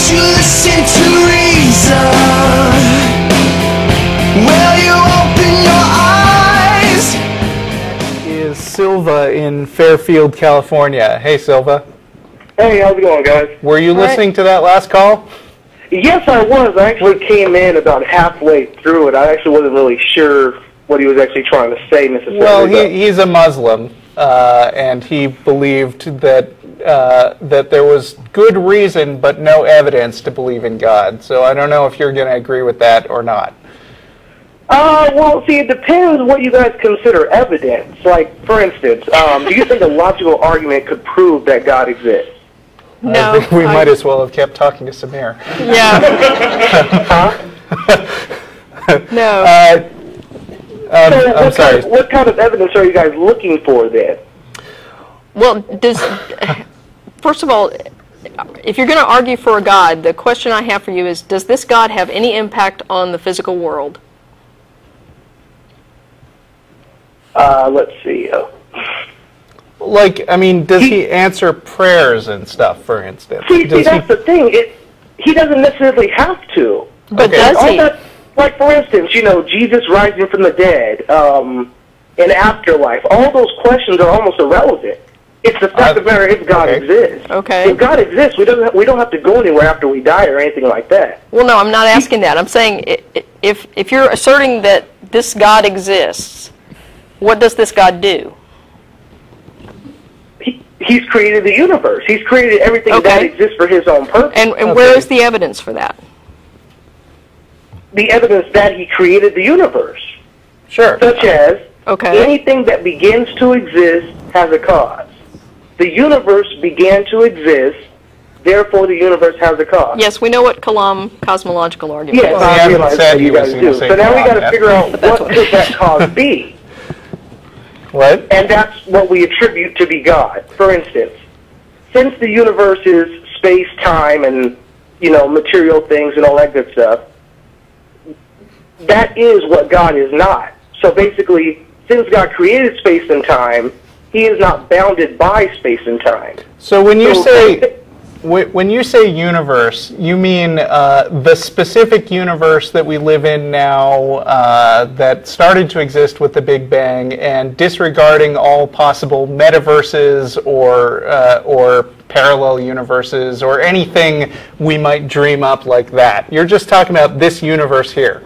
you listen to reason? Will you open your eyes? Is Silva in Fairfield, California. Hey, Silva. Hey, how's it going, guys? Were you listening to that last call? Yes, I was. I actually came in about halfway through it. I actually wasn't really sure what he was actually trying to say necessarily. Well, he's a Muslim, and he believed that that there was good reason but no evidence to believe in God. So I don't know if you're going to agree with that or not. Well, see, it depends what you guys consider evidence. Like, for instance, do you think a logical argument could prove that God exists? No. I think we might as well have kept talking to Samir. Yeah. No. I'm sorry. What kind of evidence are you guys looking for then? Well, first of all, if you're going to argue for a God, the question I have for you is, does this God have any impact on the physical world? Let's see. Like, I mean, does he answer prayers and stuff, for instance? See, that's the thing. He doesn't necessarily have to. But does he? Like, for instance, you know, Jesus rising from the dead, in afterlife, all those questions are almost irrelevant. It's the fact of the matter if God exists. Okay. If God exists, we don't have to go anywhere after we die or anything like that. Well, no, I'm not asking that. I'm saying if you're asserting that this God exists, what does this God do? He's created the universe. He's created everything that exists for his own purpose. And where is the evidence for that? The evidence that he created the universe. Sure. Such as anything that begins to exist has a cause. The universe began to exist, therefore the universe has a cause. Yes, we know what Kalam cosmological argument is. Yes, I realize that you guys do. So now we got to figure out what could that cause be. What? And that's what we attribute to be God. For instance, since the universe is space, time, and, you know, material things and all that good stuff, that is what God is not. So basically, since God created space and time, he is not bounded by space and time. So when you say universe, you mean the specific universe that we live in now that started to exist with the Big Bang, and disregarding all possible metaverses or parallel universes or anything we might dream up like that. You're just talking about this universe here.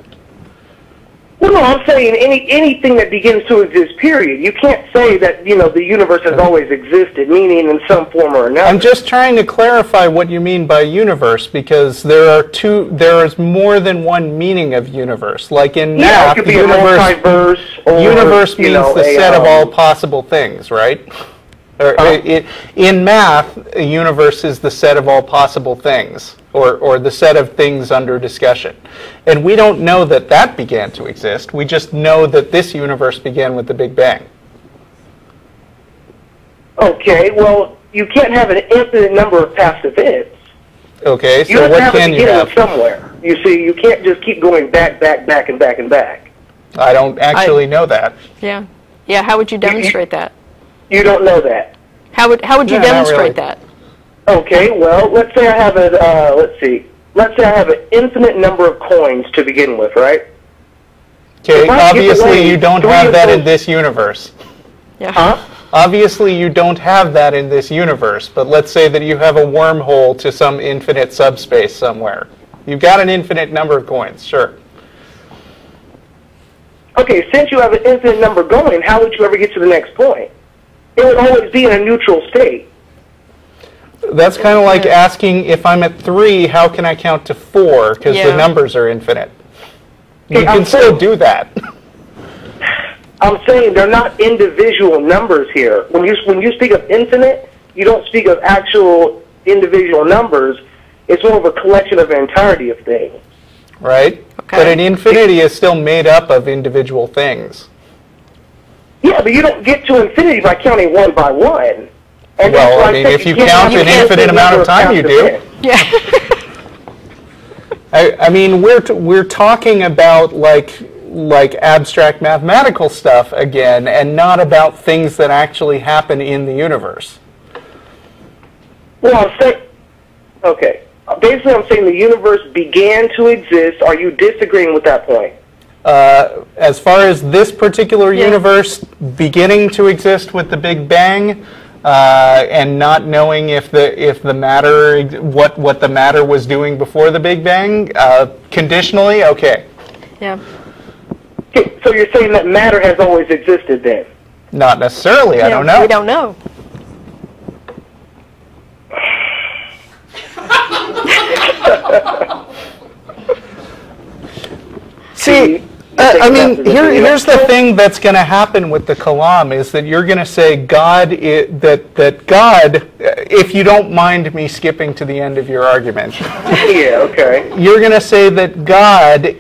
Well, no, I'm saying anything that begins to exist, period. You can't say that, you know, the universe has always existed, meaning in some form or another. I'm just trying to clarify what you mean by universe, because there is more than one meaning of universe. Like in math, it could be a multiverse, or, universe means the set of all possible things, right? In math, a universe is the set of all possible things, or the set of things under discussion. And we don't know that that began to exist. We just know that this universe began with the Big Bang. Okay, well, you can't have an infinite number of past events. Okay, so what can you have? Somewhere. You see, you can't just keep going back, and back, and back. I don't actually know that. Yeah. Yeah, how would you demonstrate that? You don't know that. How would you demonstrate that? Okay, well, let's say I have let's say I have an infinite number of coins to begin with, right? Okay, obviously you don't have that in this universe. Yeah. Huh? Obviously you don't have that in this universe, but let's say that you have a wormhole to some infinite subspace somewhere. You've got an infinite number of coins, sure. Okay, since you have an infinite number going, how would you ever get to the next point? It would always be in a neutral state. That's kind of like asking, if I'm at 3, how can I count to 4? Because the numbers are infinite. You can still do that. I'm saying they're not individual numbers here. When you speak of infinite, you don't speak of actual individual numbers. It's more of a collection of an entirety of things. Right? Okay. But an infinity is still made up of individual things. Yeah, but you don't get to infinity by counting one by one. And well, I mean, if you count an infinite amount of time, you do. Yeah. I mean, we're talking about like abstract mathematical stuff again, and not about things that actually happen in the universe. Well, I'm saying, okay. Basically, I'm saying the universe began to exist. Are you disagreeing with that point? As far as this particular universe beginning to exist with the Big Bang, and not knowing if the matter, what the matter was doing before the Big Bang, conditionally, okay. Yeah. Okay, so you're saying that matter has always existed then? Not necessarily. I don't know. We don't know. See, I mean, here's the thing that's going to happen with the Kalam is that you're going to say God, that God, if you don't mind me skipping to the end of your argument. Yeah, okay. You're going to say that God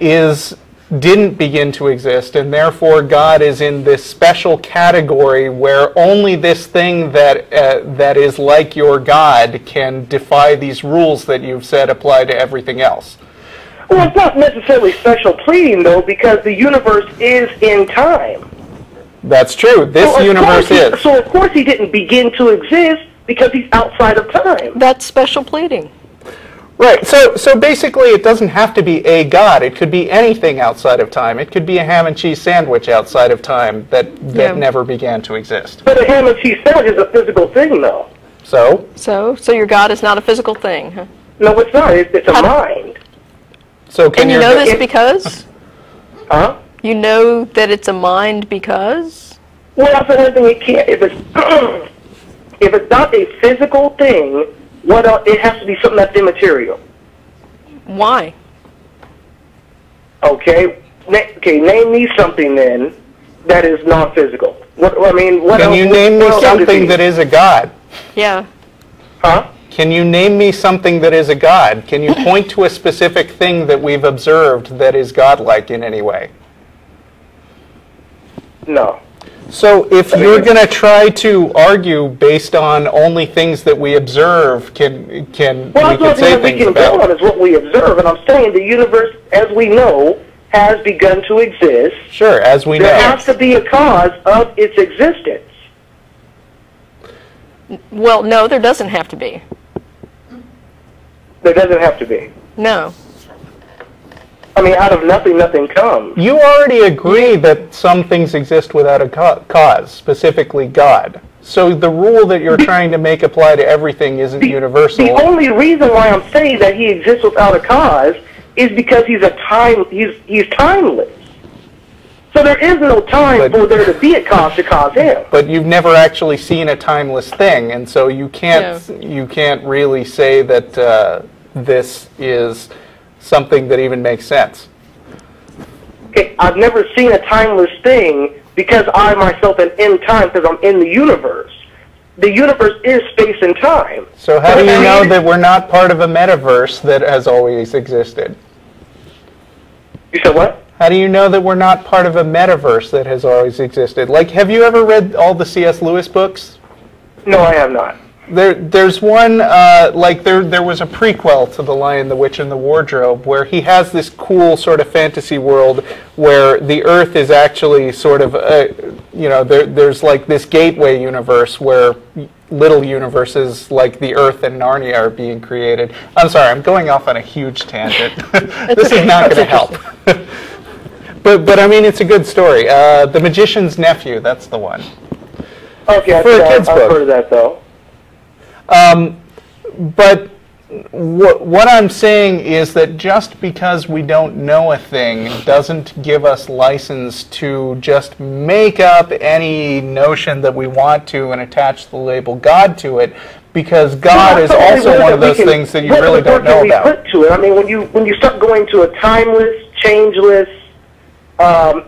didn't begin to exist, and therefore God is in this special category where only this thing that is like your God can defy these rules that you've said apply to everything else. Well, it's not necessarily special pleading, though, because the universe is in time. That's true. This universe is. So, of course, he didn't begin to exist because he's outside of time. That's special pleading. Right. So basically, it doesn't have to be a God. It could be anything outside of time. It could be a ham and cheese sandwich outside of time that never began to exist. But a ham and cheese sandwich is a physical thing, though. So your God is not a physical thing, huh? No, it's not. It's a mind. So can And you know this because? Huh? You know that it's a mind because? Well, that's another thing. It can't. If it's not a physical thing, what else? It has to be something that's immaterial. Why? Okay. Name me something then that is non-physical. What else? Can you name me something that is a God? Yeah. Huh? Can you name me something that is a God? Can you point to a specific thing that we've observed that is godlike in any way? No. So if you're going to try to argue based on only things that we observe, we can say things about? Go on is what we observe, and I'm saying the universe, as we know, has begun to exist. Sure, as we know. There has to be a cause of its existence. Well, no, there doesn't have to be. There doesn't have to be. No. Out of nothing, nothing comes. You already agree that some things exist without a cause, specifically God. So the rule that you're trying to make apply to everything isn't universal. The only reason why I'm saying that he exists without a cause is because he's timeless. So there is no time for there to be a cause to cause him. But you've never actually seen a timeless thing, and so you can't really say that this is something that even makes sense. Okay, I've never seen a timeless thing because I myself am in time because I'm in the universe. The universe is space and time. So how do you know that we're not part of a metaverse that has always existed? You said what? How do you know that we're not part of a metaverse that has always existed? Like, have you ever read all the C.S. Lewis books? No, I have not. There's one, there was a prequel to The Lion, the Witch, and the Wardrobe where he has this cool sort of fantasy world where the Earth is actually sort of, there's like this gateway universe where little universes like the Earth and Narnia are being created. I'm sorry, I'm going off on a huge tangent. This is not going to help. But it's a good story. The Magician's Nephew, that's the one. Okay, I've heard of that though. But what I'm saying is that just because we don't know a thing doesn't give us license to just make up any notion that we want to and attach the label God to it, because God is also one of those things that you really don't know about. Put to it? When you start going to a timeless, changeless,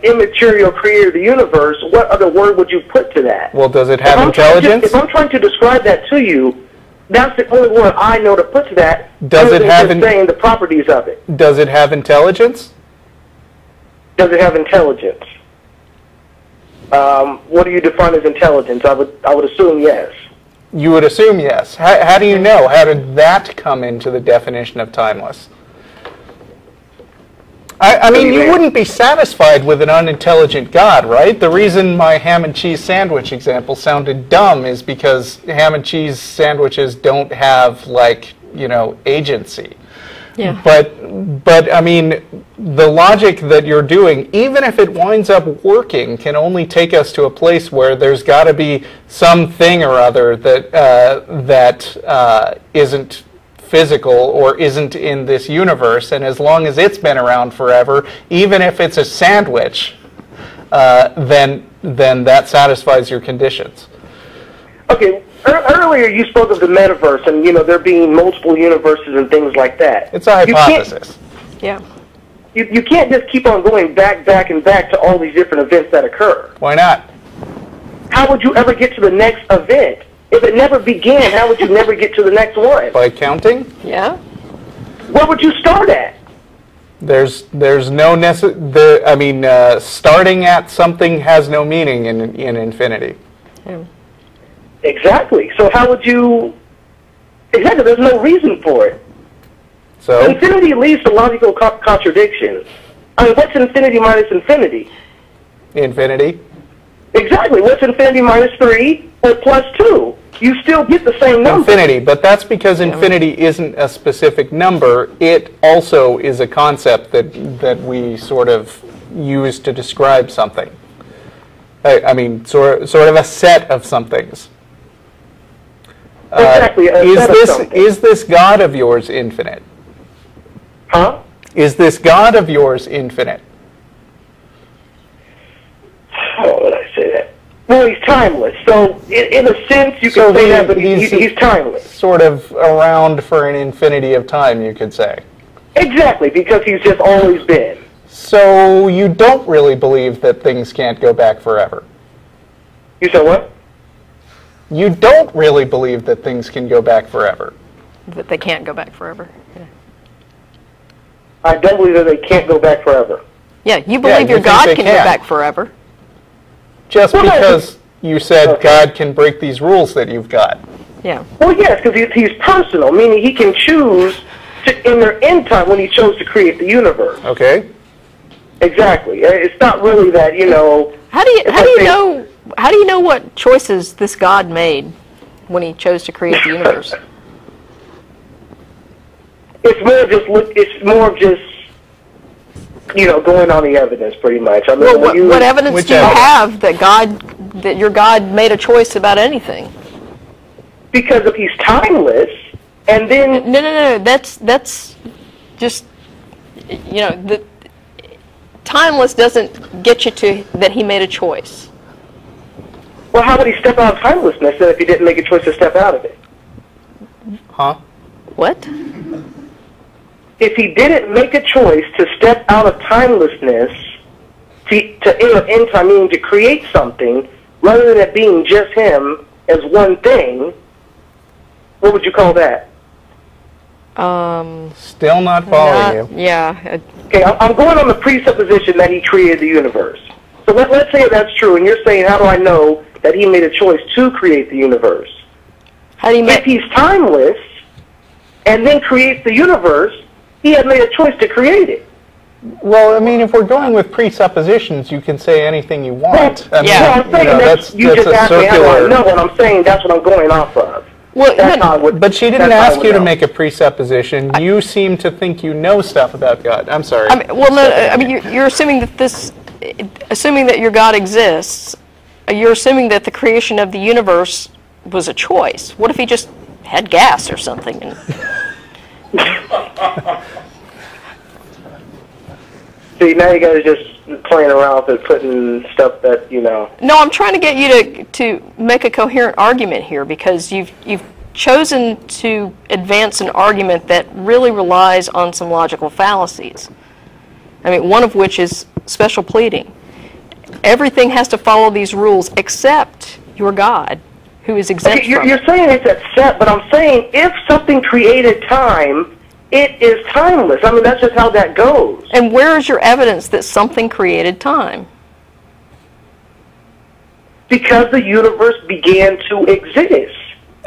immaterial creator of the universe, what other word would you put to that? Well, does it have intelligence? If I'm trying to describe that to you, that's the only word I know to put to that. Does it have saying the properties of it? Does it have intelligence? Does it have intelligence? What do you define as intelligence? I would assume yes. You would assume yes. How do you know? How did that come into the definition of timeless? You wouldn't be satisfied with an unintelligent God, right? The reason my ham and cheese sandwich example sounded dumb is because ham and cheese sandwiches don't have, agency. Yeah. But I mean, the logic that you're doing, even if it winds up working, can only take us to a place where there's got to be something or other that isn't physical or isn't in this universe. And as long as it's been around forever, even if it's a sandwich, then that satisfies your conditions. Okay. Earlier, you spoke of the metaverse and, there being multiple universes and things like that. It's a hypothesis. Yeah. You can't just keep on going back and back to all these different events that occur. Why not? How would you ever get to the next event? If it never began, how would you never get to the next one? By counting? Yeah. Where would you start at? There's no starting at something has no meaning in infinity. Yeah. Exactly. So how would you... Exactly, there's no reason for it. So infinity leads to logical contradictions. I mean, what's infinity minus infinity? Infinity. Exactly. What's infinity minus 3 or plus 2? You still get the same number. Infinity, but that's because infinity isn't a specific number. It also is a concept that we sort of use to describe something. I mean, sort of a set of somethings. Exactly. Is this God of yours infinite? Huh? Is this God of yours infinite? How would I say that? Well, he's timeless. So, in a sense, you can say that, but he's timeless. Sort of around for an infinity of time, you could say. Exactly, because he's just always been. So you don't really believe that things can't go back forever? You said what? You don't really believe that things can go back forever? That they can't go back forever. Yeah. I don't believe that they can't go back forever. Yeah, you believe your God can go back forever. Just because you said God can break these rules that you've got. Yeah. Well, yes, because he's personal, meaning he can choose to, in their end time, when he chose to create the universe. Okay. Exactly. It's not really that, How do you know what choices this God made when he chose to create the universe? It's more of just going on the evidence, pretty much. I mean, well, what evidence do you have that your God made a choice about anything? Because if he's timeless, and then no, that's just the timeless doesn't get you to that he made a choice. Well, how would he step out of timelessness then if he didn't make a choice to step out of it? Huh? What? If he didn't make a choice to step out of timelessness to enter in time, meaning to create something, rather than it being just him as one thing, what would you call that? Still not following you. Yeah. Okay, I'm going on the presupposition that he created the universe. So let's say that's true, and you're saying, how do I know that he made a choice to create the universe? How do you If he's timeless and then creates the universe, he had made a choice to create it. Well, I mean, if we're going with presuppositions, you can say anything you want. I'm saying that's you just a asked me how do I circular. know, and I'm saying that's what I'm going off of. Well, But she didn't ask you to make a presupposition. You seem to think you know stuff about God. I'm sorry. You're assuming that your God exists. You're assuming that the creation of the universe was a choice. What if he just had gas or something? See, now you guys are just playing around with it, putting stuff that, No, I'm trying to get you to make a coherent argument here, because you've chosen to advance an argument that really relies on some logical fallacies. I mean, one of which is special pleading. Everything has to follow these rules except your God, who is exempt from you're saying it's except, but I'm saying if something created time, it is timeless. I mean, that's just how that goes. And where is your evidence that something created time? Because the universe began to exist.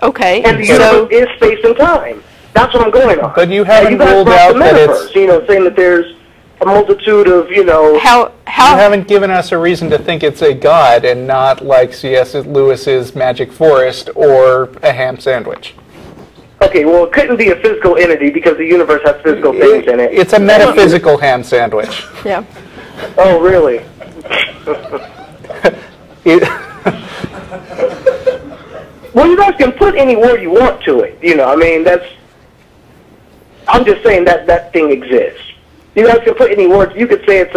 Okay. And the universe is space and time. That's what I'm going on. But you haven't ruled out that it's... saying that there's a multitude of, You haven't given us a reason to think it's a god and not like C.S. Lewis's Magic Forest or a ham sandwich. Okay, well, it couldn't be a physical entity because the universe has physical things in it. It's a metaphysical ham sandwich. Yeah. Oh, really? Well, you guys can put any word you want to it. You know, I mean, I'm just saying that thing exists. You guys can put any words. You could say it's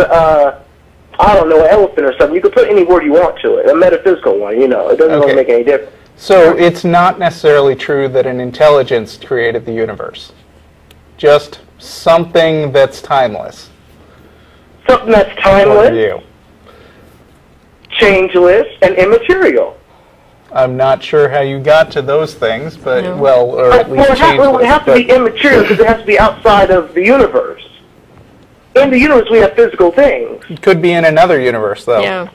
I don't know, an elephant or something. You could put any word you want to it, a metaphysical one. You know, it doesn't really make any difference. So it's not necessarily true that an intelligence created the universe. Just something that's timeless. Something that's timeless, changeless, and immaterial. I'm not sure how you got to those things, but, or at least changeless. It has to be immaterial because it has to be outside of the universe. In the universe, we have physical things. It could be in another universe, though. Yeah.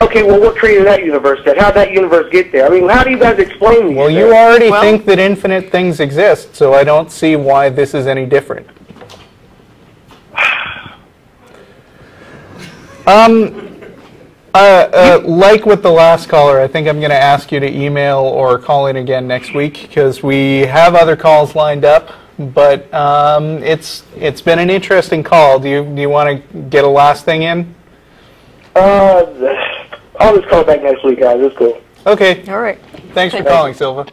Okay, well, what created that universe then? How did that universe get there? I mean, how do you guys explain these Well, things? you already think that infinite things exist, so I don't see why this is any different. Like with the last caller, I think I'm going to ask you to email or call in again next week because we have other calls lined up. But it's been an interesting call. Do you want to get a last thing in? I'll just call back next week, guys. It's cool. Okay. All right. Thanks for calling, Silva.